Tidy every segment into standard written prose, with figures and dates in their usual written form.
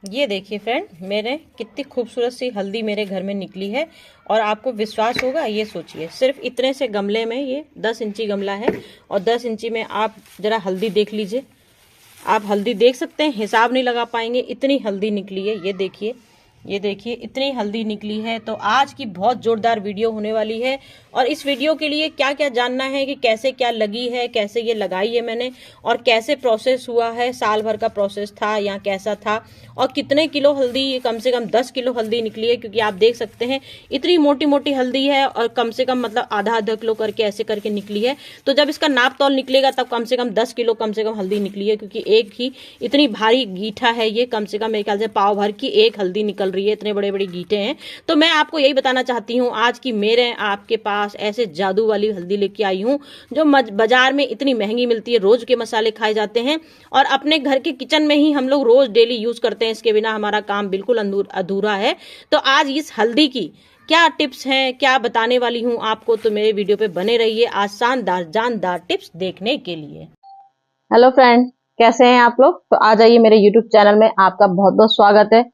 ये देखिए फ्रेंड, मेरे कितनी खूबसूरत सी हल्दी मेरे घर में निकली है। और आपको विश्वास होगा, ये सोचिए सिर्फ इतने से गमले में, ये 10 इंची गमला है और 10 इंची में आप जरा हल्दी देख लीजिए। आप हल्दी देख सकते हैं, हिसाब नहीं लगा पाएंगे, इतनी हल्दी निकली है। ये देखिए इतनी हल्दी निकली है। तो आज की बहुत जोरदार वीडियो होने वाली है। और इस वीडियो के लिए क्या क्या जानना है कि कैसे क्या लगी है, कैसे ये लगाई है मैंने, और कैसे प्रोसेस हुआ है, साल भर का प्रोसेस था या कैसा था, और कितने किलो हल्दी, ये कम से कम 10 किलो हल्दी निकली है। क्योंकि आप देख सकते हैं इतनी मोटी मोटी हल्दी है और कम से कम मतलब आधा आधा किलो करके ऐसे करके निकली है। तो जब इसका नाप तौल निकलेगा तब कम से कम 10 किलो कम से कम हल्दी निकली है। क्योंकि एक ही इतनी भारी गीठा है ये, कम से कम मेरे ख्याल से पाव भर की एक हल्दी निकल रही है, इतने बड़े बड़े गीठे हैं। तो मैं आपको यही बताना चाहती हूँ आज की मेरे आपके पास ऐसे जादू वाली हल्दी लेके आई हूँ जो बाजार में इतनी महंगी मिलती है, रोज के मसाले खाए जाते हैं और अपने घर के किचन में ही हम लोग रोज डेली यूज करते हैं। इसके बिना हमारा काम बिल्कुल अधूरा है। तो आज इस हल्दी की क्या टिप्स हैं, क्या बताने वाली हूँ आपको, तो मेरे वीडियो पे बने रहिए आज शानदार जानदार टिप्स देखने के लिए। हेलो फ्रेंड, कैसे हैं आप लोग। तो आ जाइए मेरे यूट्यूब चैनल में, आपका बहुत बहुत स्वागत है।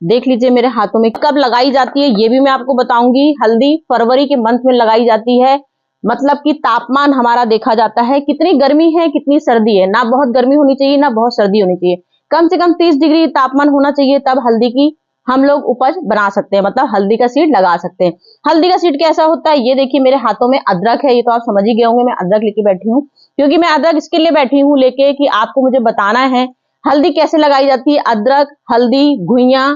देख लीजिए मेरे हाथों में कब लगाई जाती है ये भी मैं आपको बताऊंगी। हल्दी फरवरी के मंथ में लगाई जाती है। मतलब कि तापमान हमारा देखा जाता है, कितनी गर्मी है कितनी सर्दी है। ना बहुत गर्मी होनी चाहिए ना बहुत सर्दी होनी चाहिए, कम से कम 30 डिग्री तापमान होना चाहिए, तब हल्दी की हम लोग उपज बना सकते हैं, मतलब हल्दी का सीड लगा सकते हैं। हल्दी का सीड कैसा होता है ये देखिए, मेरे हाथों में अदरक है, ये तो आप समझ ही गए होंगे मैं अदरक लेके बैठी हूँ। क्योंकि मैं अदरक इसके लिए बैठी हूँ लेके कि आपको मुझे बताना है हल्दी कैसे लगाई जाती है। अदरक, हल्दी, घुइयां,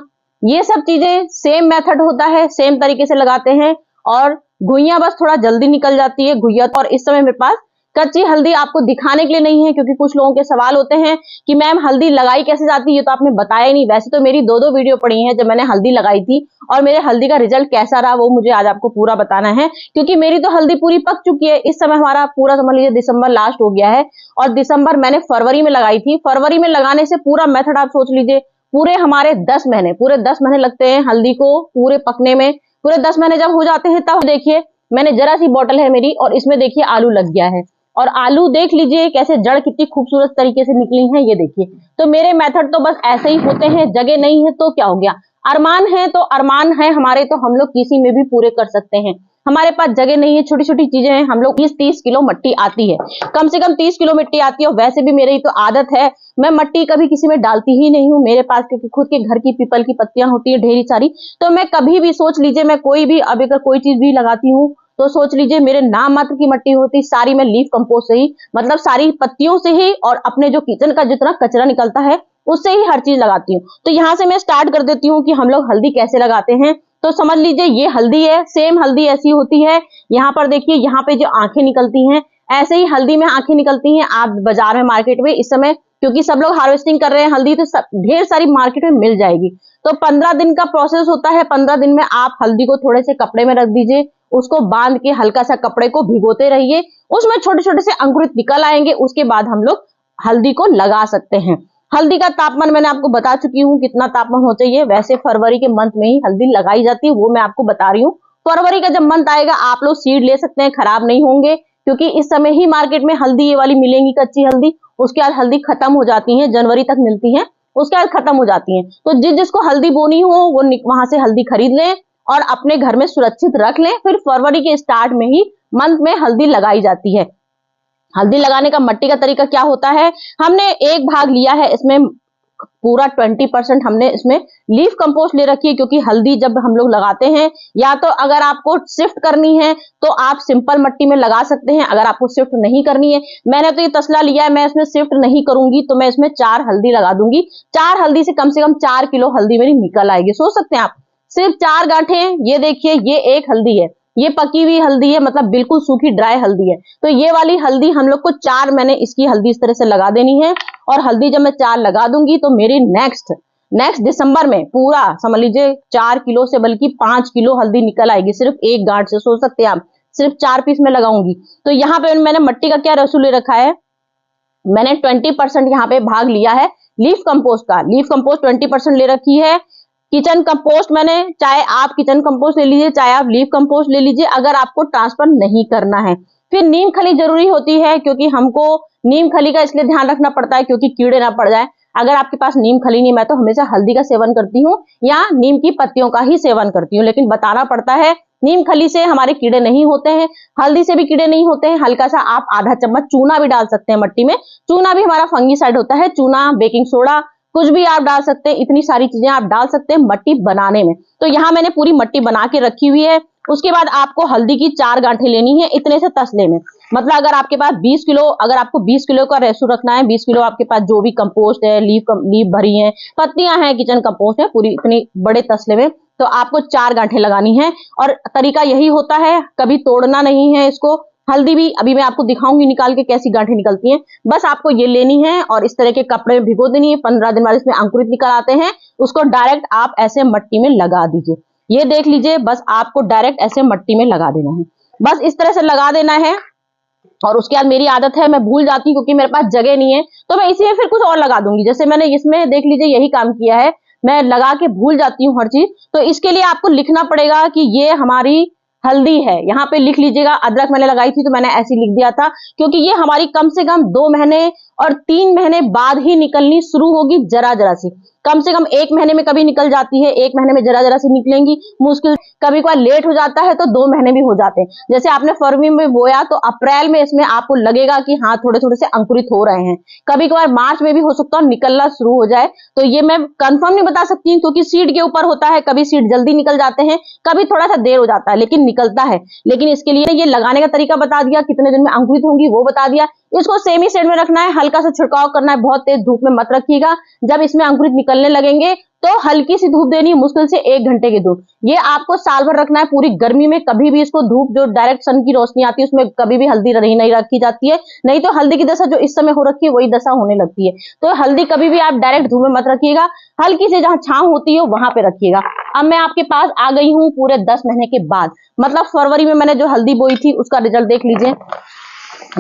ये सब चीजें सेम मेथड होता है, सेम तरीके से लगाते हैं। और घुइयां बस थोड़ा जल्दी निकल जाती है घुइयां। और इस समय मेरे पास कच्ची हल्दी आपको दिखाने के लिए नहीं है, क्योंकि कुछ लोगों के सवाल होते हैं कि मैम हल्दी लगाई कैसे जाती है, ये तो आपने बताया ही नहीं। वैसे तो मेरी दो वीडियो पड़ी हैं जब मैंने हल्दी लगाई थी, और मेरे हल्दी का रिजल्ट कैसा रहा वो मुझे आज आपको पूरा बताना है। क्योंकि मेरी तो हल्दी पूरी पक चुकी है। इस समय हमारा पूरा समझ लीजिए दिसंबर लास्ट हो गया है, और दिसंबर मैंने फरवरी में लगाई थी। फरवरी में लगाने से पूरा मेथड आप सोच लीजिए, पूरे हमारे 10 महीने, पूरे 10 महीने लगते हैं हल्दी को पूरे पकने में। पूरे 10 महीने जब हो जाते हैं तब देखिए, मैंने जरा सी बोतल है मेरी और इसमें देखिए आलू लग गया है। और आलू देख लीजिए कैसे जड़ कितनी खूबसूरत तरीके से निकली है, ये देखिए। तो मेरे मेथड तो बस ऐसे ही होते हैं, जगह नहीं है तो क्या हो गया, अरमान है तो अरमान है हमारे, तो हम लोग किसी में भी पूरे कर सकते हैं। हमारे पास जगह नहीं है, छोटी छोटी चीजें हैं, हम लोग 20-30 किलो मिट्टी आती है, कम से कम 30 किलो मिट्टी आती है। और वैसे भी मेरी तो आदत है, मैं मिट्टी कभी किसी में डालती ही नहीं हूँ मेरे पास, क्योंकि खुद के घर की पीपल की पत्तियां होती है ढेरी सारी। तो मैं कभी भी सोच लीजिए, मैं कोई भी अब अगर कोई चीज भी लगाती हूँ तो सोच लीजिए मेरे नाम मात्र की मिट्टी होती सारी, मैं लीफ कंपोस्ट से ही, मतलब सारी पत्तियों से ही और अपने जो किचन का जितना कचरा निकलता है उससे ही हर चीज लगाती हूँ। तो यहाँ से मैं स्टार्ट कर देती हूँ कि हम लोग हल्दी कैसे लगाते हैं। तो समझ लीजिए ये हल्दी है, सेम हल्दी ऐसी होती है। यहाँ पर देखिए, यहाँ पे जो आंखें निकलती हैं, ऐसे ही हल्दी में आंखें निकलती हैं। आप बाजार में मार्केट में इस समय, क्योंकि सब लोग हार्वेस्टिंग कर रहे हैं हल्दी, तो ढेर सारी मार्केट में मिल जाएगी। तो 15 दिन का प्रोसेस होता है। 15 दिन में आप हल्दी को थोड़े से कपड़े में रख दीजिए, उसको बांध के हल्का सा कपड़े को भिगोते रहिए, उसमें छोटे छोटे से अंकुरित निकल आएंगे। उसके बाद हम लोग हल्दी को लगा सकते हैं। हल्दी का तापमान मैंने आपको बता चुकी हूँ कितना तापमान होना चाहिए। वैसे फरवरी के मंथ में ही हल्दी लगाई जाती है, वो मैं आपको बता रही हूँ। फरवरी का जब मंथ आएगा आप लोग सीड ले सकते हैं, खराब नहीं होंगे, क्योंकि इस समय ही मार्केट में हल्दी ये वाली मिलेंगी कच्ची हल्दी। उसके बाद हल्दी खत्म हो जाती है, जनवरी तक मिलती है, उसके बाद खत्म हो जाती है। तो जिसको हल्दी बोनी हो वो वहां से हल्दी खरीद लें और अपने घर में सुरक्षित रख लें। फिर फरवरी के स्टार्ट में ही मंथ में हल्दी लगाई जाती है। हल्दी लगाने का मट्टी का तरीका क्या होता है, हमने एक भाग लिया है, इसमें पूरा 20% हमने इसमें लीफ कंपोस्ट ले रखी है। क्योंकि हल्दी जब हम लोग लगाते हैं, या तो अगर आपको शिफ्ट करनी है तो आप सिंपल मिट्टी में लगा सकते हैं। अगर आपको शिफ्ट नहीं करनी है, मैंने तो ये तसला लिया है, मैं इसमें शिफ्ट नहीं करूंगी, तो मैं इसमें 4 हल्दी लगा दूंगी। 4 हल्दी से कम 4 किलो हल्दी मेरी निकल आएगी। सोच सकते हैं आप, सिर्फ 4 गांठें। ये देखिए, ये एक हल्दी है, ये पकी हुई हल्दी है, मतलब बिल्कुल सूखी ड्राई हल्दी है। तो ये वाली हल्दी हम लोग को 4, मैंने इसकी हल्दी इस तरह से लगा देनी है। और हल्दी जब मैं 4 लगा दूंगी तो मेरी नेक्स्ट दिसंबर में पूरा समझ लीजिए 4 किलो से बल्कि 5 किलो हल्दी निकल आएगी, सिर्फ एक गांठ से। सोच सकते हैं आप, सिर्फ 4 पीस में लगाऊंगी। तो यहाँ पे मैंने मिट्टी का क्या रसूल ले रखा है, मैंने 20% यहाँ पे भाग लिया है लीफ कंपोस्ट का। लीफ कंपोस्ट 20% ले रखी है। किचन कंपोस्ट मैंने, चाहे आप किचन कंपोस्ट ले लीजिए चाहे आप लीफ कंपोस्ट ले लीजिए, अगर आपको ट्रांसफर नहीं करना है। फिर नीम खली जरूरी होती है, क्योंकि हमको नीम खली का इसलिए ध्यान रखना पड़ता है क्योंकि कीड़े ना पड़ जाए। अगर आपके पास नीम खली नहीं, मैं तो हमेशा हल्दी का सेवन करती हूँ या नीम की पत्तियों का ही सेवन करती हूँ, लेकिन बताना पड़ता है नीम खली से हमारे कीड़े नहीं होते हैं, हल्दी से भी कीड़े नहीं होते हैं। हल्का सा आप आधा चम्मच चूना भी डाल सकते हैं मट्टी में, चूना भी हमारा फंगीसाइड होता है, चूना, बेकिंग सोडा, कुछ भी आप डाल सकते हैं, इतनी सारी चीजें आप डाल सकते हैं मट्टी बनाने में। तो यहाँ मैंने पूरी मट्टी बना के रखी हुई है। उसके बाद आपको हल्दी की 4 गांठें लेनी है इतने से तसले में। मतलब अगर आपके पास 20 किलो, अगर आपको 20 किलो का रेशो रखना है, 20 किलो आपके पास जो भी कंपोस्ट है, लीफ भरी है, पत्तियां हैं, किचन कंपोस्ट है, पूरी इतनी बड़े तसले में, तो आपको 4 गांठें लगानी है। और तरीका यही होता है, कभी तोड़ना नहीं है इसको। हल्दी भी अभी मैं आपको दिखाऊंगी निकाल के कैसी गांठें निकलती हैं। बस आपको ये लेनी है और इस तरह के कपड़े में भिगो देनी है। 15 दिन बाद इसमें अंकुरित निकल आते हैं, उसको डायरेक्ट आप ऐसे मट्टी में लगा दीजिए। ये देख लीजिए, बस आपको डायरेक्ट ऐसे मट्टी में लगा देना है, बस इस तरह से लगा देना है। और उसके बाद मेरी आदत है, मैं भूल जाती हूँ क्योंकि मेरे पास जगह नहीं है, तो मैं इसी में फिर कुछ और लगा दूंगी। जैसे मैंने इसमें देख लीजिए यही काम किया है, मैं लगा के भूल जाती हूँ हर चीज। तो इसके लिए आपको लिखना पड़ेगा कि ये हमारी हल्दी है, यहाँ पे लिख लीजिएगा। अदरक मैंने लगाई थी तो मैंने ऐसे लिख दिया था, क्योंकि ये हमारी कम से कम 2 महीने और 3 महीने बाद ही निकलनी शुरू होगी, जरा जरा सी। कम से कम 1 महीने में कभी निकल जाती है, 1 महीने में जरा जरा सी निकलेंगी, मुश्किल कभी कोई लेट हो जाता है तो 2 महीने भी हो जाते हैं। जैसे आपने फरवरी में बोया तो अप्रैल में इसमें आपको लगेगा कि हाँ थोड़े थोड़े से अंकुरित हो रहे हैं। कभी कभार मार्च में भी हो सकता है निकलना शुरू हो जाए। तो ये मैं कंफर्म नहीं बता सकती क्योंकि सीड के ऊपर होता है, कभी सीड जल्दी निकल जाते हैं, कभी थोड़ा सा देर हो जाता है, लेकिन निकलता है। लेकिन इसके लिए ये लगाने का तरीका बता दिया, कितने दिन में अंकुरित होंगी वो बता दिया। इसको सेमी शेड में रखना है, हल्का सा छिड़काव करना है, बहुत तेज धूप में मत रखिएगा। जब इसमें अंकुरित निकलने लगेंगे तो हल्की सी धूप देनी, मुश्किल से 1 घंटे की धूप। ये आपको साल भर रखना है, पूरी गर्मी में कभी भी इसको धूप जो डायरेक्ट सन की रोशनी आती है उसमें कभी भी हल्दी नहीं रखी जाती है, नहीं तो हल्दी की दशा जो इस समय हो रखी है वही दशा होने लगती है। तो हल्दी कभी भी आप डायरेक्ट धूप में मत रखिएगा, हल्की से जहां छांव होती है वहां पे रखिएगा। अब मैं आपके पास आ गई हूँ पूरे 10 महीने के बाद, मतलब फरवरी में मैंने जो हल्दी बोई थी उसका रिजल्ट देख लीजिए।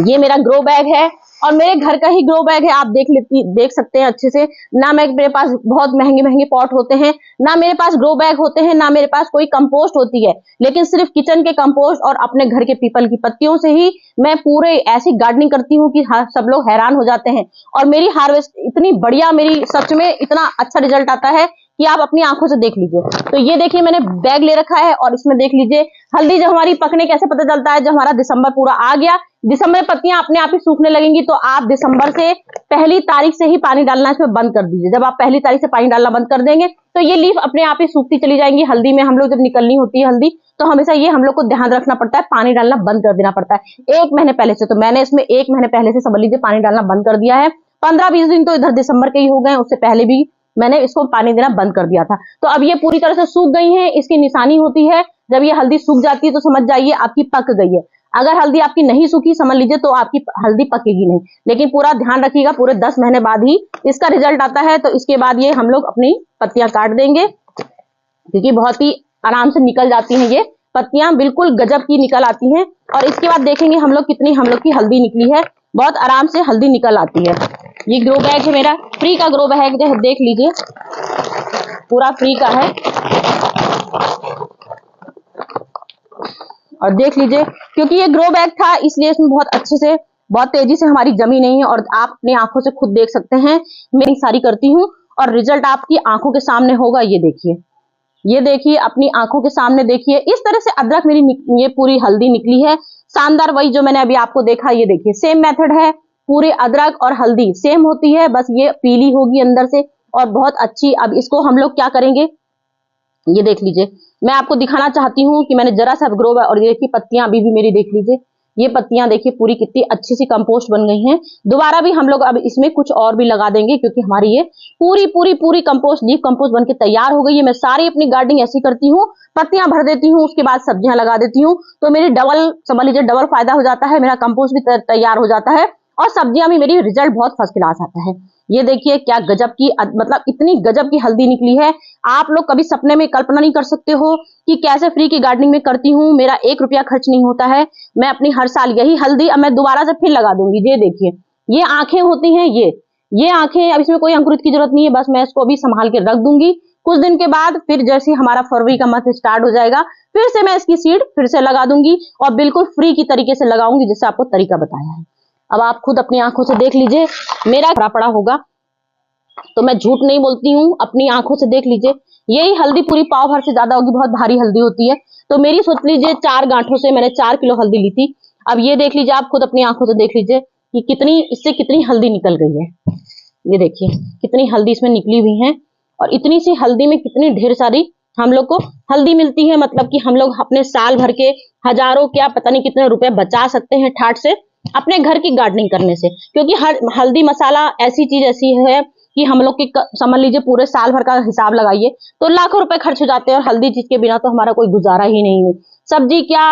ये मेरा ग्रो बैग है और मेरे घर का ही ग्रो बैग है, आप देख सकते हैं अच्छे से। ना मेरे पास बहुत महंगे महंगे पॉट होते हैं, ना मेरे पास ग्रो बैग होते हैं, ना मेरे पास कोई कंपोस्ट होती है, लेकिन सिर्फ किचन के कंपोस्ट और अपने घर के पीपल की पत्तियों से ही मैं पूरे ऐसी गार्डनिंग करती हूँ कि सब लोग हैरान हो जाते हैं। और मेरी हार्वेस्ट इतनी बढ़िया, मेरी सच में इतना अच्छा रिजल्ट आता है कि आप अपनी आंखों से देख लीजिए। तो ये देखिए मैंने बैग ले रखा है और इसमें देख लीजिए हल्दी जब हमारी पकने कैसे पता चलता है, जब हमारा दिसंबर पूरा आ गया, दिसंबर में पत्तियां अपने आप ही सूखने लगेंगी, तो आप दिसंबर से 1 तारीख से ही पानी डालना इसमें बंद कर दीजिए। जब आप 1 तारीख से पानी डालना बंद कर देंगे तो ये लीफ अपने आप ही सूखती चली जाएंगी। हल्दी में हम लोग जब निकलनी होती है हल्दी, तो हमेशा ये हम लोग को ध्यान रखना पड़ता है, पानी डालना बंद कर देना पड़ता है 1 महीने पहले से। तो मैंने इसमें 1 महीने पहले से समझ लीजिए पानी डालना बंद कर दिया है। 15-20 दिन तो इधर दिसंबर के ही हो गए, उससे पहले भी मैंने इसको पानी देना बंद कर दिया था। तो अब ये पूरी तरह से सूख गई है। इसकी निशानी होती है, जब ये हल्दी सूख जाती है तो समझ जाइए आपकी पक गई है। अगर हल्दी आपकी नहीं सूखी समझ लीजिए तो आपकी हल्दी पकेगी नहीं। लेकिन पूरा ध्यान रखिएगा, पूरे 10 महीने बाद ही इसका रिजल्ट आता है। तो इसके बाद ये हम लोग अपनी पत्तियां काट देंगे, क्योंकि बहुत ही आराम से निकल जाती हैं, ये पत्तियां बिल्कुल गजब की निकल आती हैं। और इसके बाद देखेंगे हम लोग कितनी हम लोग की हल्दी निकली है, बहुत आराम से हल्दी निकल आती है। ये ग्रो बैग है मेरा, फ्री का ग्रो बैग है, देख लीजिए पूरा फ्री का है। और देख लीजिए क्योंकि ये ग्रो बैग था इसलिए इसमें बहुत अच्छे से, बहुत तेजी से हमारी जमी नहीं है। और आप अपनी आंखों से खुद देख सकते हैं, मैं सारी करती हूँ और रिजल्ट आपकी आंखों के सामने होगा। ये देखिए, ये देखिए अपनी आंखों के सामने देखिए, इस तरह से अदरक मेरी ये पूरी हल्दी निकली है शानदार। वही जो मैंने अभी आपको देखा, ये देखिए सेम मेथड है, पूरे अदरक और हल्दी सेम होती है, बस ये पीली होगी अंदर से और बहुत अच्छी। अब इसको हम लोग क्या करेंगे, ये देख लीजिए, मैं आपको दिखाना चाहती हूँ कि मैंने जरा सा ग्रो बैग, और ये देखिए पत्तियां अभी भी मेरी देख लीजिए, ये पत्तियां देखिए पूरी कितनी अच्छी सी कंपोस्ट बन गई हैं। दोबारा भी हम लोग अब इसमें कुछ और भी लगा देंगे, क्योंकि हमारी ये पूरी कंपोस्ट, लीफ कंपोस्ट बनके तैयार हो गई है। मैं सारी अपनी गार्डनिंग ऐसी करती हूँ, पत्तियां भर देती हूँ, उसके बाद सब्जियां लगा देती हूँ, तो मेरी डबल समझ लीजिए डबल फायदा हो जाता है, मेरा कंपोस्ट भी तैयार हो जाता है और सब्जियां भी मेरी रिजल्ट बहुत फर्स्ट क्लास आता है। ये देखिए क्या गजब की, मतलब इतनी गजब की हल्दी निकली है, आप लोग कभी सपने में कल्पना नहीं कर सकते हो कि कैसे फ्री की गार्डनिंग में करती हूँ। मेरा 1 रुपया खर्च नहीं होता है, मैं अपनी हर साल यही हल्दी अब मैं दोबारा से फिर लगा दूंगी। ये देखिए, ये आंखें होती हैं, ये आंखें, अब इसमें कोई अंकुरित की जरूरत नहीं है, बस मैं इसको अभी संभाल के रख दूंगी। कुछ दिन के बाद फिर जैसे हमारा फरवरी का मंथ स्टार्ट हो जाएगा, फिर से मैं इसकी सीड फिर से लगा दूंगी और बिल्कुल फ्री की तरीके से लगाऊंगी, जैसे आपको तरीका बताया है। अब आप खुद अपनी आंखों से देख लीजिए, मेरा भरा पड़ा होगा, तो मैं झूठ नहीं बोलती हूँ, अपनी आंखों से देख लीजिए। यही हल्दी पूरी पाव भर से ज्यादा होगी, बहुत भारी हल्दी होती है। तो मेरी सोच लीजिए 4 गांठों से मैंने 4 किलो हल्दी ली थी। अब ये देख लीजिए, आप खुद अपनी आंखों से देख लीजिए कि कितनी इससे कितनी हल्दी निकल गई है। ये देखिए कितनी हल्दी इसमें निकली हुई है, और इतनी सी हल्दी में कितनी ढेर सारी हम लोग को हल्दी मिलती है। मतलब कि हम लोग अपने साल भर के हजारों क्या पता नहीं कितने रुपए बचा सकते हैं ठाट से, अपने घर की गार्डनिंग करने से। क्योंकि हर हल्दी मसाला ऐसी है कि हम लोग की समझ लीजिए पूरे साल भर का हिसाब लगाइए तो लाखों रुपए खर्च हो जाते हैं, और हल्दी चीज के बिना तो हमारा कोई गुजारा ही नहीं है। सब्जी क्या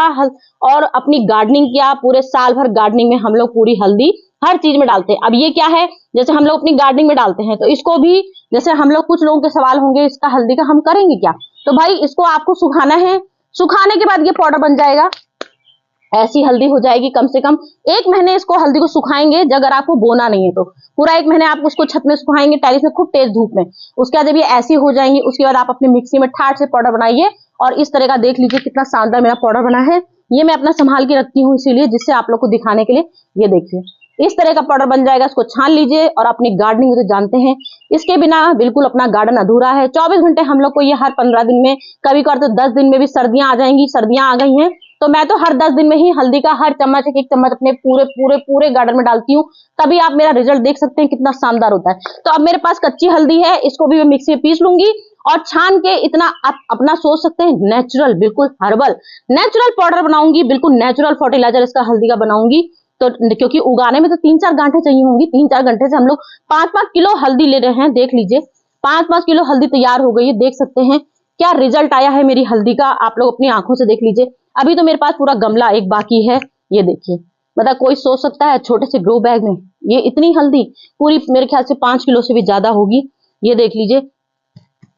और अपनी गार्डनिंग क्या, पूरे साल भर गार्डनिंग में हम लोग पूरी हल्दी हर चीज में डालते हैं। अब ये क्या है, जैसे हम लोग अपनी गार्डनिंग में डालते हैं तो इसको भी, जैसे हम लोग, कुछ लोगों के सवाल होंगे इसका हल्दी का हम करेंगे क्या, तो भाई इसको आपको सुखाना है। सुखाने के बाद ये पाउडर बन जाएगा, ऐसी हल्दी हो जाएगी। कम से कम 1 महीने इसको हल्दी को सुखाएंगे, अगर आपको बोना नहीं है तो पूरा 1 महीने आप उसको छत में सुखाएंगे, टेरिस में खूब तेज धूप में। उसके बाद जब ये ऐसी हो जाएंगी, उसके बाद आप अपनी मिक्सी में ठाट से पाउडर बनाइए, और इस तरह का देख लीजिए कितना शानदार मेरा पाउडर बना है। ये मैं अपना संभाल के रखती हूँ इसीलिए, जिससे आप लोग को दिखाने के लिए। ये देखिए इस तरह का पाउडर बन जाएगा, इसको छान लीजिए। और अपनी गार्डनिंग तो जानते हैं, इसके बिना बिल्कुल अपना गार्डन अधूरा है। 24 घंटे हम लोग को ये हर 15 दिन में, कभी कभार तो 10 दिन में भी सर्दियां आ जाएंगी, सर्दियां आ गई हैं तो मैं तो हर 10 दिन में ही हल्दी का हर चम्मच, एक चम्मच अपने पूरे पूरे पूरे गार्डन में डालती हूँ। तभी आप मेरा रिजल्ट देख सकते हैं कितना शानदार होता है। तो अब मेरे पास कच्ची हल्दी है, इसको भी मैं मिक्सी में पीस लूंगी और छान के इतना आप अपना सोच सकते हैं नेचुरल, बिल्कुल हर्बल नेचुरल पाउडर बनाऊंगी, बिल्कुल नेचुरल फर्टिलाइजर इसका हल्दी का बनाऊंगी। तो क्योंकि उगाने में तो 3-4 गांठें चाहिए होंगी, 3-4 घंटे से हम लोग 5-5 किलो हल्दी ले रहे हैं। देख लीजिए 5-5 किलो हल्दी तैयार हो गई है। देख सकते हैं क्या रिजल्ट आया है मेरी हल्दी का, आप लोग अपनी आंखों से देख लीजिए। अभी तो मेरे पास पूरा गमला एक बाकी है। ये देखिए, मतलब कोई सोच सकता है छोटे से ग्रो बैग में ये इतनी हल्दी, पूरी मेरे ख्याल से 5 किलो से भी ज्यादा होगी। ये देख लीजिए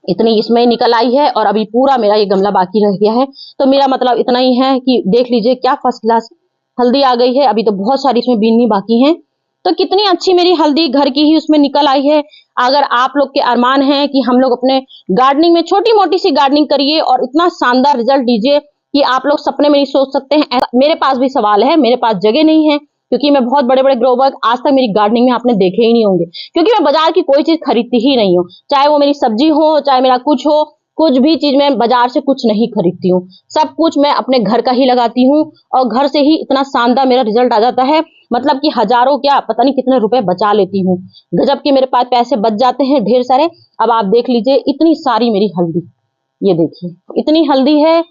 इतनी इसमें निकल आई है, और अभी पूरा मेरा ये गमला बाकी रह गया है। तो मेरा मतलब इतना ही है कि देख लीजिए क्या फर्स्ट क्लास हल्दी आ गई है। अभी तो बहुत सारी इसमें बीननी बाकी है। तो कितनी अच्छी मेरी हल्दी घर की ही उसमें निकल आई है। अगर आप लोग के अरमान है कि हम लोग अपने गार्डनिंग में छोटी मोटी सी गार्डनिंग करिए और इतना शानदार रिजल्ट दीजिए कि आप लोग सपने में नहीं सोच सकते हैं। मेरे पास भी सवाल है, मेरे पास जगह नहीं है, क्योंकि मैं बहुत बड़े बड़े ग्रो बैग आज तक मेरी गार्डनिंग में आपने देखे ही नहीं होंगे, क्योंकि मैं बाजार की कोई चीज खरीदती ही नहीं हूँ। चाहे वो मेरी सब्जी हो, चाहे मेरा कुछ हो, कुछ भी चीज मैं बाजार से कुछ नहीं खरीदती हूँ। सब कुछ मैं अपने घर का ही लगाती हूँ, और घर से ही इतना शानदार मेरा रिजल्ट आ जाता है। मतलब कि हजारों क्या पता नहीं कितने रुपए बचा लेती हूँ। गजब के मेरे पास पैसे बच जाते हैं ढेर सारे। अब आप देख लीजिए इतनी सारी मेरी हल्दी, ये देखिए इतनी हल्दी है।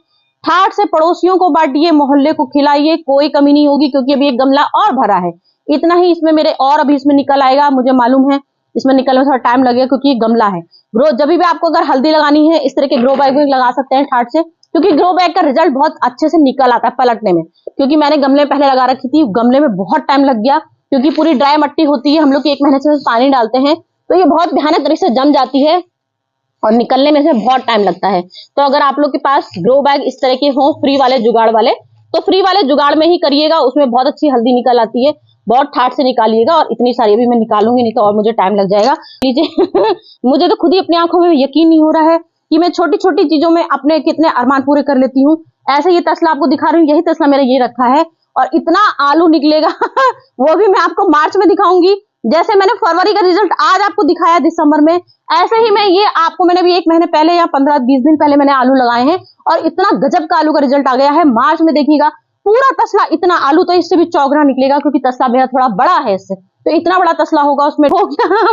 ठाट से पड़ोसियों को बांटिए, मोहल्ले को खिलाइए, कोई कमी नहीं होगी। क्योंकि अभी एक गमला और भरा है, इतना ही इसमें मेरे, और अभी इसमें निकल आएगा। मुझे मालूम है इसमें निकलने में थोड़ा टाइम लगेगा, क्योंकि ये गमला है। ग्रो जब भी आपको अगर हल्दी लगानी है इस तरह के ग्रो बैग में लगा सकते हैं ठाट से, क्योंकि ग्रो बैग का रिजल्ट बहुत अच्छे से निकल आता है पलटने में। क्योंकि मैंने गमले पहले लगा रखी थी, गमले में बहुत टाइम लग गया, क्योंकि पूरी ड्राई मट्टी होती है। हम लोग 1 महीने से पानी डालते हैं तो ये बहुत भयानक तरीके से जम जाती है, और निकलने में से बहुत टाइम लगता है। तो अगर आप लोग के पास ग्रो बैग इस तरह के हो, फ्री वाले जुगाड़ वाले, तो फ्री वाले जुगाड़ में ही करिएगा, उसमें बहुत अच्छी हल्दी निकल आती है। बहुत ठाट से निकालिएगा, और इतनी सारी अभी मैं निकालूंगी नहीं तो और मुझे टाइम लग जाएगा। लीजिए मुझे तो खुद ही अपनी आंखों में यकीन नहीं हो रहा है कि मैं छोटी छोटी चीजों में अपने कितने अरमान पूरे कर लेती हूँ। ऐसे ये तसला आपको दिखा रही हूँ, यही तसला मेरा ये रखा है, और इतना आलू निकलेगा वो भी मैं आपको मार्च में दिखाऊंगी। जैसे मैंने फरवरी का रिजल्ट आज आपको दिखाया दिसंबर में, ऐसे ही मैं ये आपको, मैंने भी 1 महीने पहले या 15-20 दिन पहले मैंने आलू लगाए हैं, और इतना गजब का आलू का रिजल्ट आ गया है। मार्च में देखिएगा पूरा तसला इतना आलू, तो इससे भी चौगुना निकलेगा, क्योंकि तसला मेरा थोड़ा बड़ा है इससे, तो इतना बड़ा तसला होगा उसमें हो गया।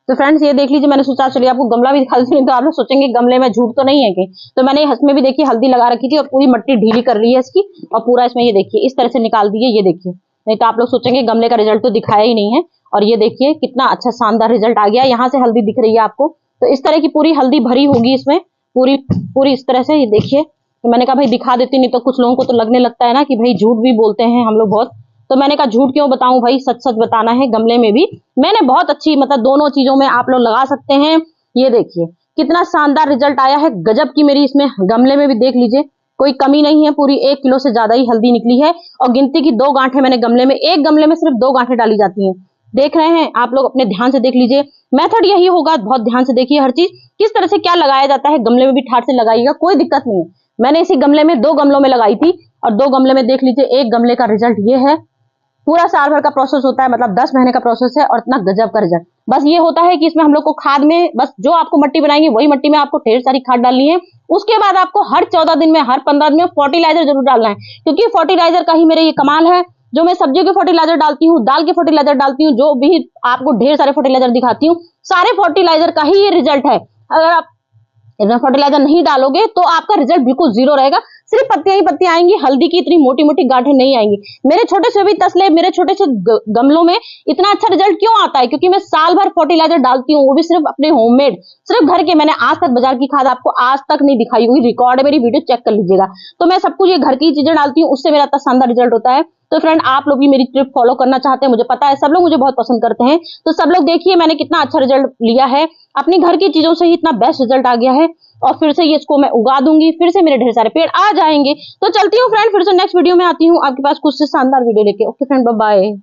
तो फ्रेंड्स ये देख लीजिए, मैंने सोचा चलिए आपको गमला भी दिखा देती हूं, तो आप लोग सोचेंगे गमले में झूठ तो नहीं है कि। तो मैंने इसमें भी देखिए हल्दी लगा रखी थी, और पूरी मिट्टी ढीली कर रही है इसकी, और पूरा इसमें ये देखिए इस तरह से निकाल दी है। ये देखिए, नहीं तो आप लोग सोचेंगे गमले का रिजल्ट तो दिखाया ही नहीं है। और ये देखिए कितना अच्छा शानदार रिजल्ट आ गया, यहाँ से हल्दी दिख रही है आपको। तो इस तरह की पूरी हल्दी भरी होगी इसमें, पूरी पूरी इस तरह से। ये देखिए, तो मैंने कहा भाई दिखा देती, नहीं तो कुछ लोगों को तो लगने लगता है ना कि भाई झूठ भी बोलते हैं हम लोग बहुत। तो मैंने कहा झूठ क्यों बताऊं भाई, सच सच बताना है। गमले में भी मैंने बहुत अच्छी, मतलब दोनों चीजों में आप लोग लगा सकते हैं। ये देखिए कितना शानदार रिजल्ट आया है, गजब की मेरी इसमें गमले में भी देख लीजिए कोई कमी नहीं है। पूरी 1 किलो से ज्यादा ही हल्दी निकली है, और गिनती की 2 गांठें मैंने गमले में, एक गमले में सिर्फ 2 गांठें डाली जाती हैं। देख रहे हैं आप लोग, अपने ध्यान से देख लीजिए। मेथड यही होगा, बहुत ध्यान से देखिए हर चीज किस तरह से क्या लगाया जाता है। गमले में भी ठाट से लगाइएगा, कोई दिक्कत नहीं है। मैंने इसी गमले में 2 गमलों में लगाई थी, और 2 गमले में देख लीजिए, एक गमले का रिजल्ट ये है। पूरा साल भर का प्रोसेस होता है, मतलब 10 महीने का प्रोसेस है, और इतना गजब का रिजल्ट। बस ये होता है कि इसमें हम लोग को खाद में बस जो आपको मट्टी बनाएंगे वही मट्टी में आपको ढेर सारी खाद डालनी है। उसके बाद आपको हर 14 दिन में, हर 15 दिन में फर्टिलाइजर जरूर डालना है, क्योंकि फर्टिलाइजर का ही मेरे ये कमाल है। जो मैं सब्जियों के फर्टिलाइजर डालती हूँ, दाल के फर्टिलाइजर डालती हूँ, जो भी आपको ढेर सारे फर्टिलाइजर दिखाती हूँ, सारे फर्टिलाइजर का ही ये रिजल्ट है। अगर आप इतना फर्टिलाइजर नहीं डालोगे तो आपका रिजल्ट बिल्कुल जीरो रहेगा। सिर्फ पत्तियां ही पत्तियां आएंगी, हल्दी की इतनी मोटी मोटी गांठें नहीं आएंगी। मेरे छोटे से भी तसले, मेरे छोटे से गमलों में इतना अच्छा रिजल्ट क्यों आता है? क्योंकि मैं साल भर फर्टिलाइजर डालती हूँ, वो भी सिर्फ अपने होममेड, सिर्फ घर के। मैंने आज तक बाजार की खाद आपको आज तक नहीं दिखाई होगी, रिकॉर्ड है, मेरी वीडियो चेक कर लीजिएगा। तो मैं सब कुछ ये घर की चीजें डालती हूँ, उससे मेरा इतना शानदार रिजल्ट होता है। तो फ्रेंड, आप लोग भी मेरी ट्रिप फॉलो करना चाहते हैं, मुझे पता है सब लोग मुझे बहुत पसंद करते हैं। तो सब लोग देखिए मैंने कितना अच्छा रिजल्ट लिया है, अपनी घर की चीजों से ही इतना बेस्ट रिजल्ट आ गया है। और फिर से ये इसको मैं उगा दूंगी, फिर से मेरे ढेर सारे पेड़ आ जाएंगे। तो चलती हूँ फ्रेंड, फिर से नेक्स्ट वीडियो में आती हूँ आपके पास कुछ से शानदार वीडियो लेके। Okay friend, bye bye.